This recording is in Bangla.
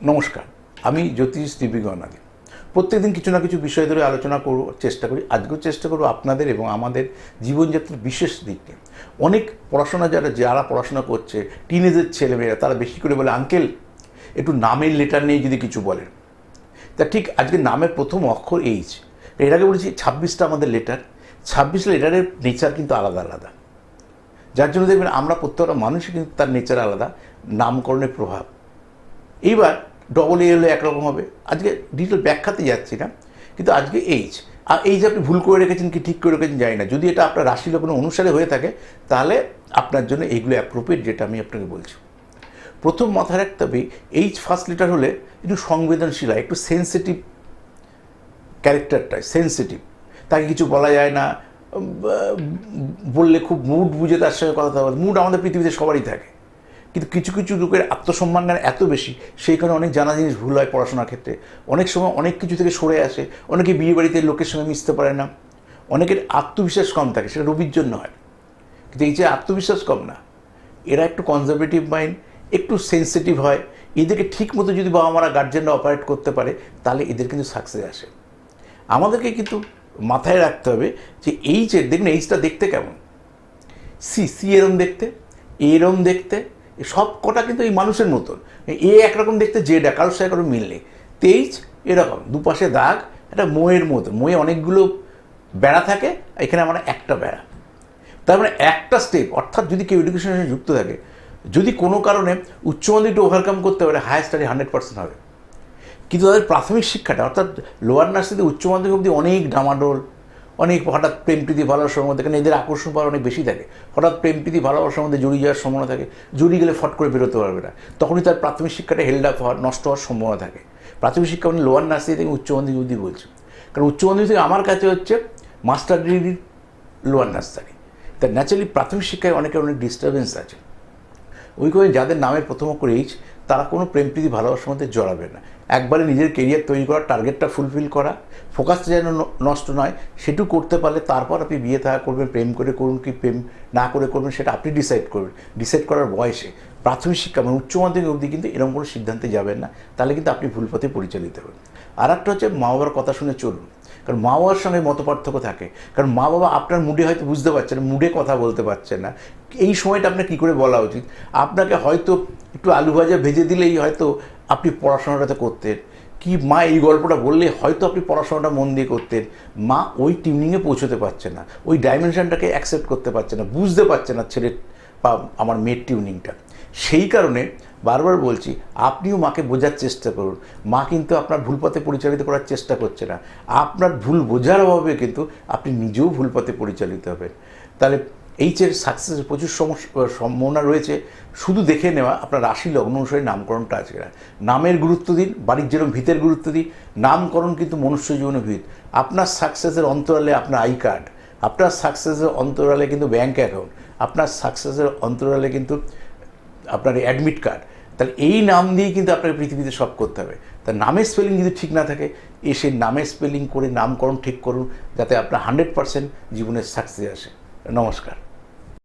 নমস্কার, আমি জ্যোতিষ দীপিকা। প্রত্যেকদিন কিছু না কিছু বিষয় ধরে আলোচনা করব, চেষ্টা করি। আজকেও চেষ্টা করব আপনাদের এবং আমাদের জীবনযাত্রার বিশেষ দিক নিয়ে। অনেক পড়াশোনা যারা পড়াশোনা করছে, টিনেজের ছেলেমেয়েরা তারা বেশি করে বলে, আঙ্কেল একটু নামের লেটার নিয়ে যদি কিছু বলেন। তা ঠিক আজকে নামের প্রথম অক্ষর এইচ। এর আগে বলেছি 26টা আমাদের লেটার, 26 লেটারের নেচার কিন্তু আলাদা আলাদা, যার জন্য দেখবেন আমরা প্রত্যেকটা মানুষই কিন্তু তার নেচার আলাদা, নামকরণের প্রভাব। এইবার ডবল এ হলে একরকম হবে, আজকে ডিটেল ব্যাখ্যাতে যাচ্ছি না, কিন্তু আজকে এইচ। আর এইচ আপনি ভুল করে রেখেছেন কি ঠিক করে রেখেছেন জানি না, যদি এটা আপনার রাশি লগ্ন অনুসারে হয়ে থাকে তাহলে আপনার জন্য এইগুলো অ্যাপ্রোপ্রিয়েট, যেটা আমি আপনাকে বলছি। প্রথম মাথায় রাখতে হবে, এইচ ফার্স্ট লেটার হলে একটু সংবেদনশীল হয়, একটু সেন্সিটিভ ক্যারেক্টারটায়, সেন্সিটিভ, তাকে কিছু বলা যায় না, বললে খুব মুড বুঝে তার সঙ্গে কথা বলে। মুড আমাদের পৃথিবীতে সবারই থাকে, কিন্তু কিছু কিছু লোকের আত্মসম্মান জ্ঞান এত বেশি, সেই কারণে অনেক জানা জিনিস ভুল হয় পড়াশোনার ক্ষেত্রে। অনেক সময় অনেক কিছু থেকে সরে আসে, অনেকে বিয়ে বাড়িতে লোকের সঙ্গে মিশতে পারে না, অনেকের আত্মবিশ্বাস কম থাকে, সেটা রবির জন্য হয়। কিন্তু এই যে আত্মবিশ্বাস কম না, এরা একটু কনজারভেটিভ মাইন্ড, একটু সেন্সিটিভ হয়। এদেরকে ঠিক মতো যদি বাবা মারা গার্জেনরা অপারেট করতে পারে তাহলে এদের কিন্তু সাকসেস আসে। আমাদেরকে কিন্তু মাথায় রাখতে হবে যে এইচের, দেখুন এইচটা দেখতে কেমন, সি এরম দেখতে, এরম দেখতে, সব কটা কিন্তু এই মানুষের মতন। এ একরকম দেখতে, জেডা কারোর সাথে কারো মিল নেই। তেইচ এরকম দুপাশে দাগ, একটা মোয়ের মতো, মোয়ে অনেকগুলো বেড়া থাকে, এখানে আমার একটা বেড়া। তার মানে একটা স্টেপ, অর্থাৎ যদি কেউ এডুকেশনের সাথে যুক্ত থাকে, যদি কোনো কারণে উচ্চ মাধ্যমিকটা ওভারকাম করতে পারে, হায়ার স্টাডি 100% হবে। কিন্তু তাদের প্রাথমিক শিক্ষাটা, অর্থাৎ লোয়ার নার্সারি উচ্চ মাধ্যমিক অবধি অনেক ডামাডোল, অনেক হঠাৎ প্রেম প্রীতি ভালোবাসার মধ্যে, কারণ এদের আকর্ষণ পাওয়ার অনেক বেশি থাকে, হঠাৎ প্রেম প্রীতি ভালোবাসার মধ্যে জড়িয়ে যাওয়ার সম্ভাবনা থাকে, জড়িয়ে গেলে ফট করে বেরোতে পারবে না, তখনই তার প্রাথমিক শিক্ষাটা হেল্ড আপ হওয়ার, নষ্ট হওয়ার সম্ভাবনা থাকে। প্রাথমিক শিক্ষা মানে লোয়ার নার্সারি থেকে উচ্চ মাধ্যমিক অবধি বলছি, কারণ উচ্চ মাধ্যমিক থেকে আমার কাছে হচ্ছে মাস্টার ডিগ্রি লোয়ার নার্সারি। তার ন্যাচারালি প্রাথমিক শিক্ষায় অনেকের অনেক ডিস্টারবেন্স আছে। ওই কারণে যাদের নামের প্রথম অক্ষর এইচ, তারা কোনো প্রেম প্রীতি ভালোবাসার মধ্যে জড়াবে না। একবারে নিজের কেরিয়ার তৈরি করা, টার্গেটটা ফুলফিল করা, ফোকাসটা যেন নষ্ট নয়, সেটুকু করতে পারলে তারপর আপনি বিয়ে থাকা করবেন, প্রেম করে করুন কি প্রেম না করে করবেন সেটা আপনি ডিসাইড করবেন। ডিসাইড করার বয়সে প্রাথমিক শিক্ষা মানে উচ্চ মাধ্যমিক অবধি কিন্তু এরকম কোনো সিদ্ধান্তে যাবেন না, তাহলে কিন্তু আপনি ভুল পথে পরিচালিত হবেন। আর একটা হচ্ছে মা বাবার কথা শুনে চলুন, কারণ মা বাবার সঙ্গে মতপার্থক্য থাকে। কারণ মা বাবা আপনার মুডে হয়তো বুঝতে পারছেন না, মুডে কথা বলতে পারছেন না, এই সময়টা আপনার কী করে বলা উচিত। আপনাকে হয়তো একটু আলু ভাজা ভেজে দিলেই হয়তো আপনি পড়াশোনাটা করতেন, কি মা এই গল্পটা বললে হয়তো আপনি পড়াশোনাটা মন দিয়ে করতেন। মা ওই টিউনিংয়ে পৌঁছতে পারছে না, ওই ডাইমেনশনটাকে অ্যাকসেপ্ট করতে পারছে না, বুঝতে পারছে না ছেলের বা আমার মেয়ের টিউনিংটা। সেই কারণে বারবার বলছি, আপনিও মাকে বোঝার চেষ্টা করুন। মা কিন্তু আপনার ভুল পথে পরিচালিত করার চেষ্টা করছে না, আপনার ভুল বোঝার অভাবে কিন্তু আপনি নিজেও ভুল পথে পরিচালিত হবেন। তাহলে এইচের সাকসেসের প্রচুর সম্ভাবনা রয়েছে। শুধু দেখে নেওয়া আপনার রাশি লগ্ন অনুসারে নামকরণটা আজকে না। নামের গুরুত্ব দিন, বাড়ির যেরকম ভিতের গুরুত্ব দিন, নামকরণ কিন্তু মনুষ্য জীবনের ভিত। আপনার সাকসেসের অন্তরালে আপনার আই কার্ড, আপনার সাকসেসের অন্তরালে কিন্তু ব্যাঙ্ক অ্যাকাউন্ট, আপনার সাকসেসের অন্তরালে কিন্তু আপনার অ্যাডমিট কার্ড। তাহলে এই নাম দিয়েই কিন্তু আপনাকে পৃথিবীতে সব করতে হবে। তা নামের স্পেলিং যদি ঠিক না থাকে, সেই নামের স্পেলিং করে নামকরণ ঠিক করুন, যাতে আপনার 100% জীবনের সাকসেস আসে। নমস্কার।